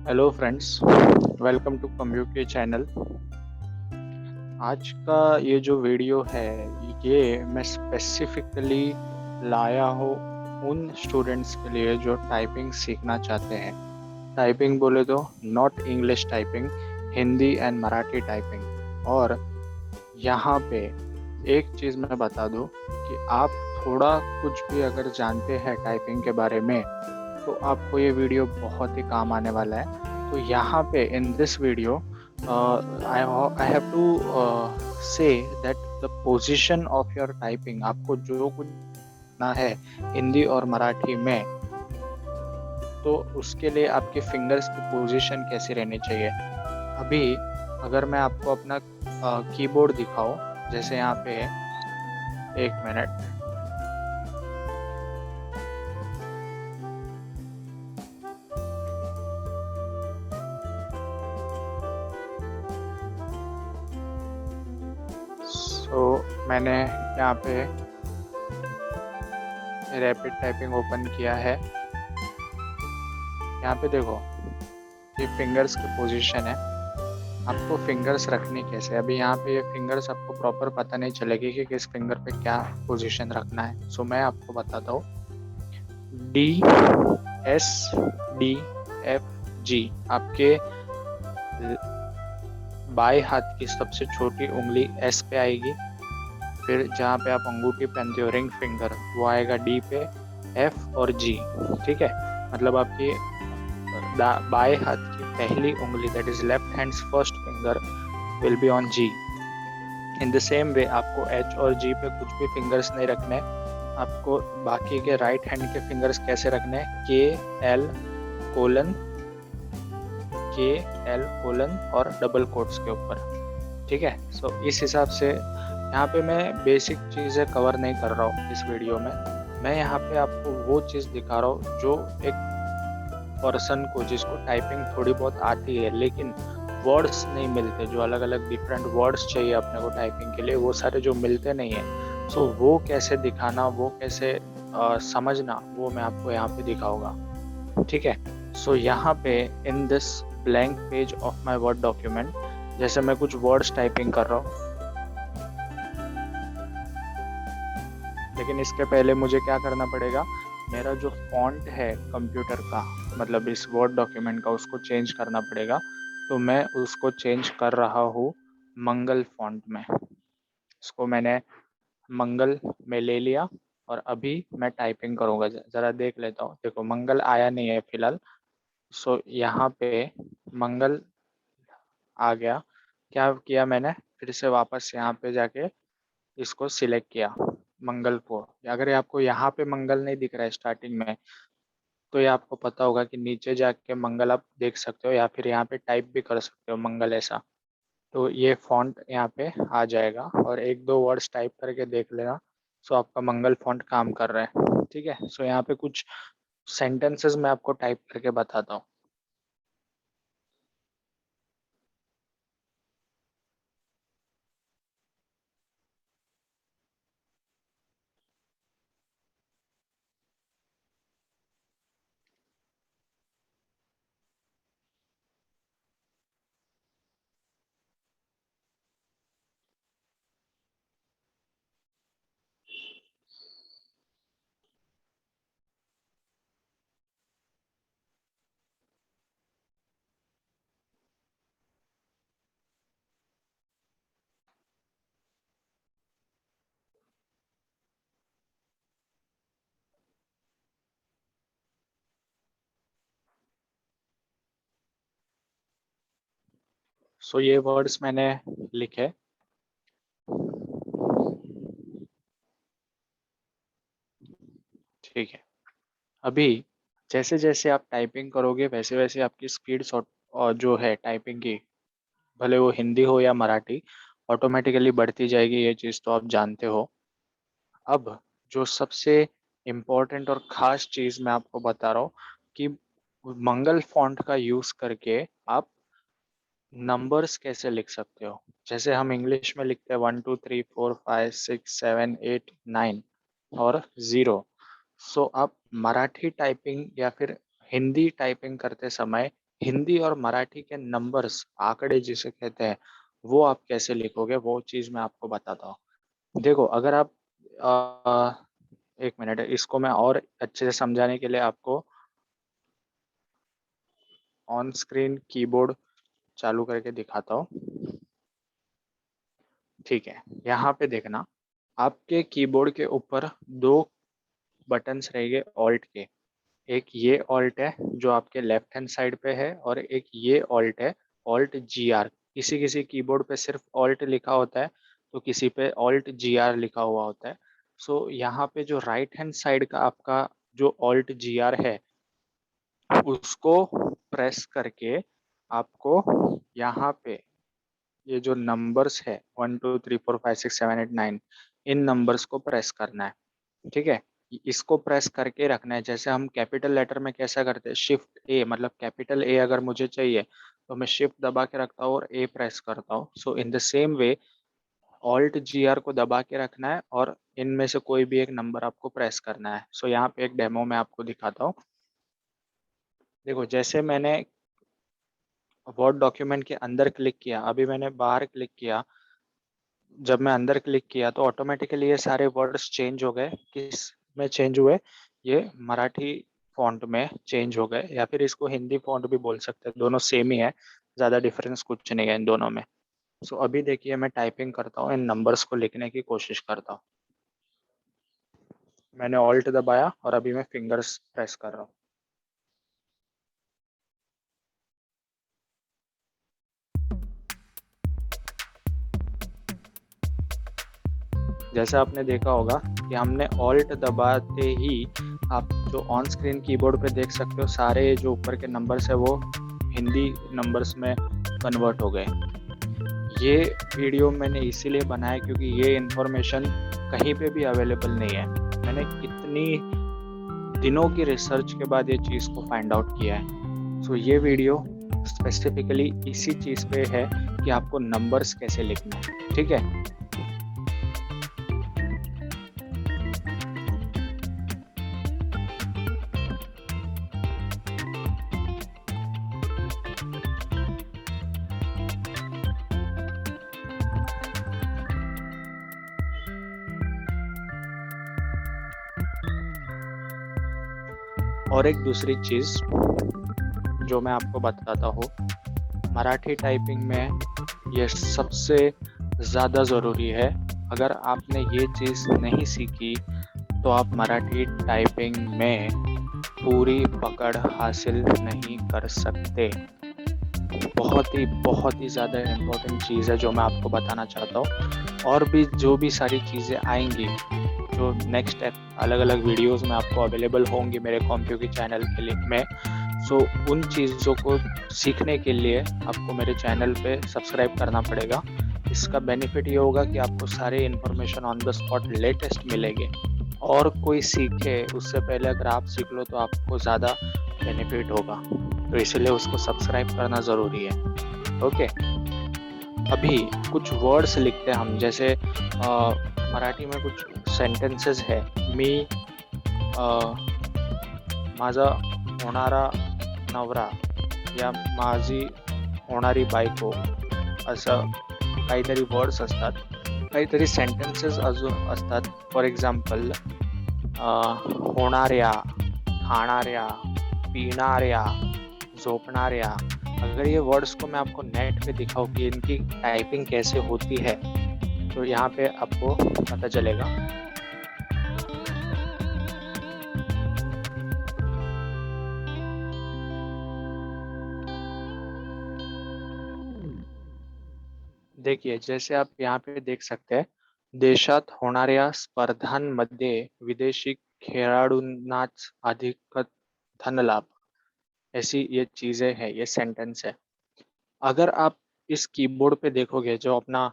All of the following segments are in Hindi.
हेलो फ्रेंड्स, वेलकम टू कम्युके चैनल। आज का ये जो वीडियो है ये मैं स्पेसिफिकली लाया हूँ उन स्टूडेंट्स के लिए जो टाइपिंग सीखना चाहते हैं। टाइपिंग बोले तो not English typing, Hindi and Marathi typing. और यहाँ पे एक चीज़ मैं बता दूँ कि आप थोड़ा कुछ भी अगर जानते हैं टाइपिंग के बारे में तो आपको ये वीडियो बहुत ही काम आने वाला है। तो यहाँ पे in this video I have to say that the position of your typing, आपको जो कुछ ना है हिंदी और मराठी में, तो उसके लिए आपके फिंगर्स की पोजीशन कैसी रहनी चाहिए। अभी अगर मैं आपको अपना कीबोर्ड दिखाऊं, जैसे यहाँ पे है, एक मिनट। सो मैंने यहाँ पे रैपिड टाइपिंग ओपन किया है। यहाँ पे देखो, ये फिंगर्स की पोजीशन है। आपको फिंगर्स रखनी कैसे, अभी यहाँ पे ये फिंगर्स आपको प्रॉपर पता नहीं चलेगी कि किस फिंगर पे क्या पोजीशन रखना है। सो मैं आपको बताता हूँ। डी, एस, डी, एफ, जी आपके बाएं हाथ की सबसे छोटी उंगली एस पे आएगी। फिर जहाँ पे आप अंगूठी पहनते हो, रिंग फिंगर, वो आएगा डी पे, एफ और जी। ठीक है, मतलब आपकी बाएं हाथ की पहली उंगली, that is left hand's first finger, will be on G. In the same way आपको एच और जी पे कुछ भी फिंगर्स नहीं रखने। आपको बाकी के राइट हैंड के फिंगर्स कैसे रखने, के, एल, कोलन, के, एल, कोलन और डबल कोट्स के ऊपर। ठीक है, सो इस हिसाब से यहाँ पे मैं बेसिक चीज़ें कवर नहीं कर रहा हूँ इस वीडियो में। मैं यहाँ पे आपको वो चीज़ दिखा रहा हूँ जो एक पर्सन को, जिसको टाइपिंग थोड़ी बहुत आती है लेकिन वर्ड्स नहीं मिलते, जो अलग अलग डिफरेंट वर्ड्स चाहिए अपने को टाइपिंग के लिए, वो सारे जो मिलते नहीं है, सो वो कैसे दिखाना, वो कैसे समझना, वो मैं आपको यहाँ पे दिखाऊंगा। ठीक है, सो यहाँ पे in this blank page of my word document, जैसे मैं कुछ वर्ड्स टाइपिंग कर रहा हूँ, लेकिन इसके पहले मुझे क्या करना पड़ेगा, मेरा जो फॉन्ट है कंप्यूटर का, मतलब इस वर्ड डॉक्यूमेंट का, उसको चेंज करना पड़ेगा। तो मैं उसको चेंज कर रहा हूँ मंगल फॉन्ट में। इसको मैंने मंगल में ले लिया और अभी मैं टाइपिंग करूँगा। ज़रा देख लेता हूँ। देखो, मंगल आया नहीं है फिलहाल। सो यहाँ पे मंगल आ गया। क्या किया मैंने, फिर से वापस यहाँ पे जाके इसको सिलेक्ट किया, मंगल को। अगर आपको यहाँ पे मंगल नहीं दिख रहा है स्टार्टिंग में, तो ये आपको पता होगा कि नीचे जाके मंगल आप देख सकते हो, या फिर यहाँ पे टाइप भी कर सकते हो मंगल ऐसा। तो ये फॉन्ट यहाँ पे आ जाएगा और एक दो वर्ड्स टाइप करके देख लेना। सो आपका मंगल फॉन्ट काम कर रहा है। ठीक है, सो यहाँ पे कुछ सेंटेंसेस मैं आपको टाइप करके बताता हूँ। सो ये वर्ड्स मैंने लिखे। ठीक है, अभी जैसे जैसे आप टाइपिंग करोगे वैसे वैसे आपकी स्पीड और जो है टाइपिंग की, भले वो हिंदी हो या मराठी, ऑटोमेटिकली बढ़ती जाएगी। ये चीज़ तो आप जानते हो। अब जो सबसे इम्पोर्टेंट और ख़ास चीज़ मैं आपको बता रहा हूँ कि मंगल फॉन्ट का यूज़ करके आप नंबर्स कैसे लिख सकते हो। जैसे हम इंग्लिश में लिखते हैं 1 2 3 4 5 6 7 8 9 और 0। सो आप मराठी टाइपिंग या फिर हिंदी टाइपिंग करते समय हिंदी और मराठी के नंबर्स, आंकड़े जिसे कहते हैं, वो आप कैसे लिखोगे, वो चीज़ मैं आपको बताता हूँ। देखो, अगर आप एक मिनट, इसको मैं और अच्छे से समझाने के लिए आपको ऑन स्क्रीन कीबोर्ड चालू करके दिखाता हूँ। ठीक है, यहाँ पे देखना, आपके कीबोर्ड के ऊपर दो बटन्स रहेंगे ऑल्ट के। एक ये ऑल्ट है जो आपके लेफ्ट हैंड साइड पे है, और एक ये ऑल्ट है, ऑल्ट जी आर। किसी किसी कीबोर्ड पे सिर्फ ऑल्ट लिखा होता है, तो किसी पे ऑल्ट जी आर लिखा हुआ होता है। सो यहाँ पे जो राइट हैंड साइड का आपका जो ऑल्ट जी आर है, उसको प्रेस करके आपको यहाँ पे ये जो नंबर्स है 1 2 3 4 5 6 7 8 9, इन नंबर्स को प्रेस करना है। ठीक है, इसको प्रेस करके रखना है। जैसे हम कैपिटल लेटर में कैसा करते हैं, शिफ्ट ए, मतलब कैपिटल ए अगर मुझे चाहिए तो मैं शिफ्ट दबा के रखता हूँ और ए प्रेस करता हूँ। So in the same way alt G R को दबा के रखना है और इनमें से कोई भी एक नंबर आपको प्रेस करना है। सो यहाँ पे एक डेमो में आपको दिखाता हूँ। देखो, जैसे मैंने वर्ड डॉक्यूमेंट के अंदर क्लिक किया, अभी मैंने बाहर क्लिक किया, जब मैं अंदर क्लिक किया तो ऑटोमेटिकली ये सारे वर्ड्स चेंज हो गए। किस में चेंज हुए? ये मराठी फॉन्ट में चेंज हो गए, या फिर इसको हिंदी फॉन्ट भी बोल सकते हैं, दोनों सेम ही है, ज़्यादा डिफरेंस कुछ नहीं है इन दोनों में। सो अभी देखिए, मैं टाइपिंग करता हूँ, इन नंबर्स को लिखने की कोशिश करता हूँ। मैंने ऑल्ट दबाया और अभी मैं फिंगर्स प्रेस कर रहा हूँ। जैसे आपने देखा होगा कि हमने ऑल्ट दबाते ही आप जो ऑन स्क्रीन कीबोर्ड पे देख सकते हो, सारे जो ऊपर के नंबर्स है वो हिंदी नंबर्स में कन्वर्ट हो गए। ये वीडियो मैंने इसीलिए बनाया क्योंकि ये इन्फॉर्मेशन कहीं पे भी अवेलेबल नहीं है। मैंने कितनी दिनों की रिसर्च के बाद ये चीज़ को फाइंड आउट किया है। सो ये वीडियो स्पेसिफिकली इसी चीज़ पे है कि आपको नंबर्स कैसे लिखना है। ठीक है, और एक दूसरी चीज़ जो मैं आपको बताता हूँ, मराठी टाइपिंग में ये सबसे ज़्यादा ज़रूरी है। अगर आपने ये चीज़ नहीं सीखी तो आप मराठी टाइपिंग में पूरी पकड़ हासिल नहीं कर सकते। बहुत ही ज़्यादा इम्पोर्टेंट चीज़ है जो मैं आपको बताना चाहता हूँ। और भी जो भी सारी चीज़ें आएंगी, जो नेक्स्ट अलग अलग वीडियोस में आपको अवेलेबल होंगी मेरे कॉम्प्यू के चैनल के लिए में, सो उन चीज़ों को सीखने के लिए आपको मेरे चैनल पे सब्सक्राइब करना पड़ेगा। इसका बेनिफिट ये होगा कि आपको सारे information on the spot latest मिलेंगे, और कोई सीखे उससे पहले अगर आप सीख लो तो आपको ज़्यादा बेनिफिट होगा। तो इसलिए उसको सब्सक्राइब करना ज़रूरी है। ओके, अभी कुछ वर्ड्स लिखते हैं हम। जैसे मराठी में कुछ सेंटेंसेस है, मी माझा होणारा नवरा या माझी होणारी बायको, असं काहीतरी वर्ड्स असतात, काहीतरी सेंटेन्सेस अजून असतात. फॉर एक्झाम्पल, होणाऱ्या, खाणाऱ्या, पिणाऱ्या, झोपणाऱ्या। अगर ये वर्ड्स को मैं आपको नेट पे दिखाऊं कि इनकी टाइपिंग कैसे होती है, तो यहाँ पे आपको पता चलेगा। देखिए, जैसे आप यहाँ पे देख सकते हैं, देशात होणाऱ्या स्पर्धांमध्ये विदेशी खेळाडूंनाच अधिक धनलाभ, ऐसी ये चीजें हैं, ये सेंटेंस है। अगर आप इस कीबोर्ड पे देखोगे जो अपना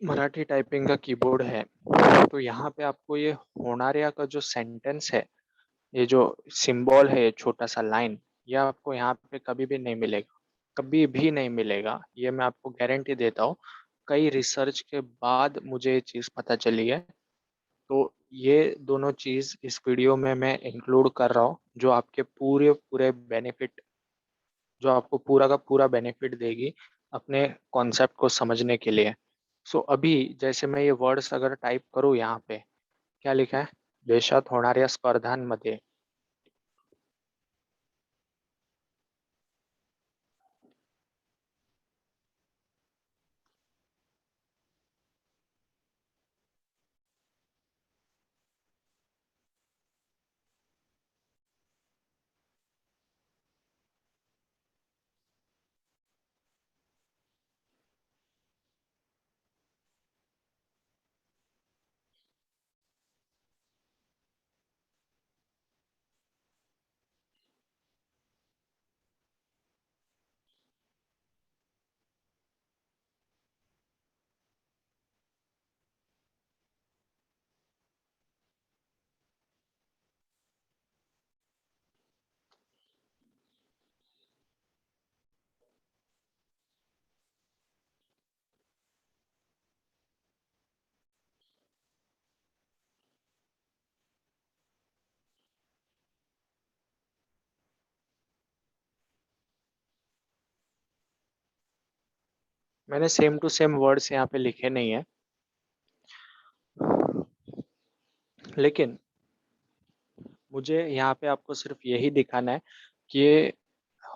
मराठी टाइपिंग का कीबोर्ड है, तो यहाँ पे आपको ये होणाऱ्या का जो सेंटेंस है, ये जो सिंबल है, ये छोटा सा लाइन, ये आपको यहाँ पे कभी भी नहीं मिलेगा, कभी भी नहीं मिलेगा, ये मैं आपको गारंटी देता हूँ। कई रिसर्च के बाद मुझे ये चीज़ पता चली है। तो ये दोनों चीज़ इस वीडियो में मैं इंक्लूड कर रहा हूँ, जो आपके पूरे पूरे बेनिफिट जो आपको पूरा का पूरा बेनिफिट देगी अपने कॉन्सेप्ट को समझने के लिए। सो अभी जैसे मैं ये वर्ड्स अगर टाइप करूँ यहाँ पे, क्या लिखा है, देशात होणाऱ्या स्पर्धांमध्ये। मैंने सेम टू सेम वर्ड्स यहाँ पे लिखे नहीं है, लेकिन मुझे यहाँ पे आपको सिर्फ यही दिखाना है कि ये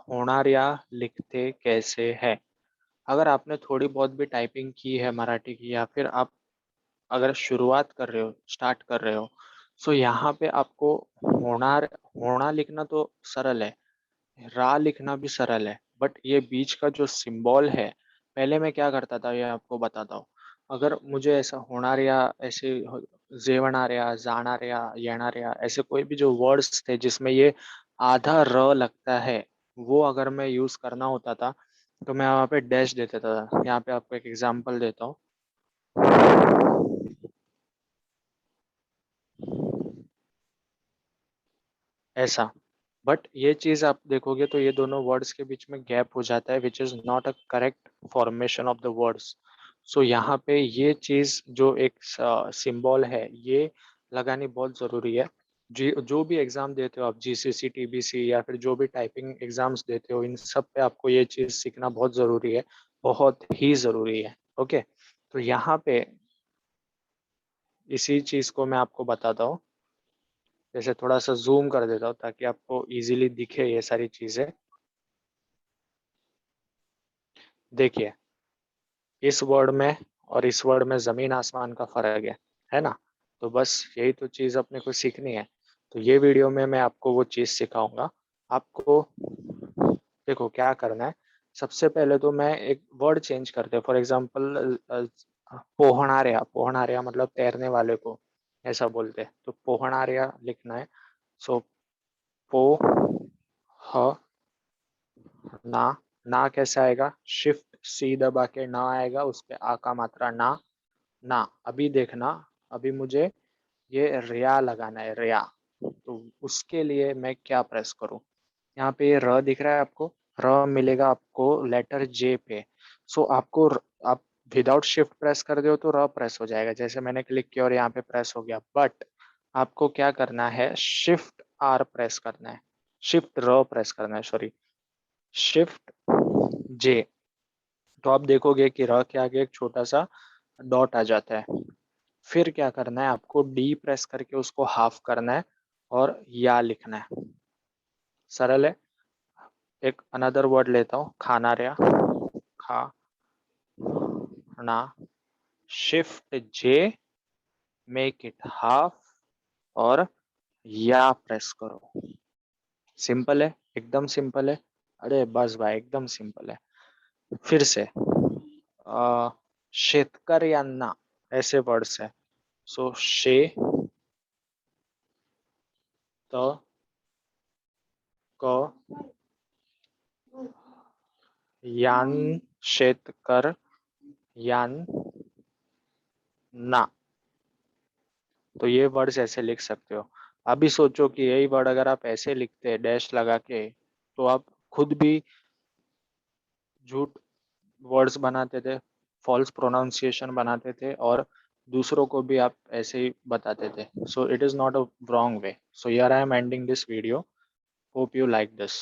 होणार्या लिखते कैसे है। अगर आपने थोड़ी बहुत भी टाइपिंग की है मराठी की, या फिर आप अगर शुरुआत कर रहे हो, स्टार्ट कर रहे हो, सो यहाँ पे आपको होणार, होना लिखना तो सरल है, रा लिखना भी सरल है, बट ये बीच का जो सिंबल है, पहले मैं क्या करता था ये आपको बताता हूँ। अगर मुझे ऐसा होणार्या, ऐसे जेवणार्या, जाणार्या, येणार्या, ऐसे कोई भी जो वर्ड्स थे जिसमें ये आधा र लगता है, वो अगर मैं यूज करना होता था तो मैं वहाँ पे डैश दे देता था। यहाँ पे आपको एक एग्जांपल देता हूँ, ऐसा। बट ये चीज आप देखोगे तो ये दोनों वर्ड्स के बीच में गैप हो जाता है, which is not a correct formation of the words. So यहाँ पे ये चीज जो एक सिंबल है, ये लगानी बहुत जरूरी है। जी, जो भी एग्जाम देते हो आप, जीसीसी, टीबीसी, या फिर जो भी टाइपिंग एग्जाम्स देते हो, इन सब पे आपको ये चीज सीखना बहुत जरूरी है, बहुत ही जरूरी है। ओके, तो यहाँ पे इसी चीज को मैं आपको बताता हूँ। जैसे थोड़ा सा जूम कर देता हूँ ताकि आपको इजीली दिखे ये सारी चीजें। देखिए, इस वर्ड में और इस वर्ड में जमीन आसमान का फर्क है ना। तो बस यही तो चीज अपने को सीखनी है। तो ये वीडियो में मैं आपको वो चीज सिखाऊंगा। आपको देखो क्या करना है। सबसे पहले तो मैं एक वर्ड चेंज करते हैं, फॉर एग्जांपल पोहणार्या, पोहणार्या मतलब तैरने वाले को ऐसा बोलते हैं, तो पोहणार्या लिखना है। सो पो ह ना, ना कैसे आएगा, शिफ्ट सी दबा के ना आएगा, उस पे आ का मात्रा ना, ना। अभी देखना, अभी मुझे ये रिया लगाना है, रिया। तो उसके लिए मैं क्या प्रेस करूं, यहाँ पे ये र दिख रहा है आपको, र मिलेगा आपको लेटर जे पे। सो आपको आप विदाउट शिफ्ट प्रेस कर दो तो र प्रेस हो जाएगा, जैसे मैंने क्लिक किया और यहाँ पे प्रेस हो गया। बट आपको क्या करना है, शिफ्ट आर प्रेस करना है, शिफ्ट र प्रेस करना है, सॉरी, शिफ्ट जे। तो आप देखोगे कि र के आगे एक छोटा सा डॉट आ जाता है। फिर क्या करना है, आपको डी प्रेस करके उसको हाफ करना है और या लिखना है। सरल है। एक अनदर वर्ड लेता हूँ, खाना रहा, खा ना, shift J, make it half, और या प्रेस करो। सिंपल है, एकदम सिंपल है। अरे बस भाई, एकदम सिंपल है। फिर से शेतकऱ्यांना, ऐसे वर्ड्स है। सो शे त क यान, शेतकर यान ना। तो ये वर्ड्स ऐसे लिख सकते हो। अभी सोचो कि यही वर्ड अगर आप ऐसे लिखते डैश लगा के, तो आप खुद भी झूठ वर्ड्स बनाते थे, फॉल्स प्रोनाउंसिएशन बनाते थे, और दूसरों को भी आप ऐसे ही बताते थे। So it is not a wrong way. So here I am ending this video. Hope you like this.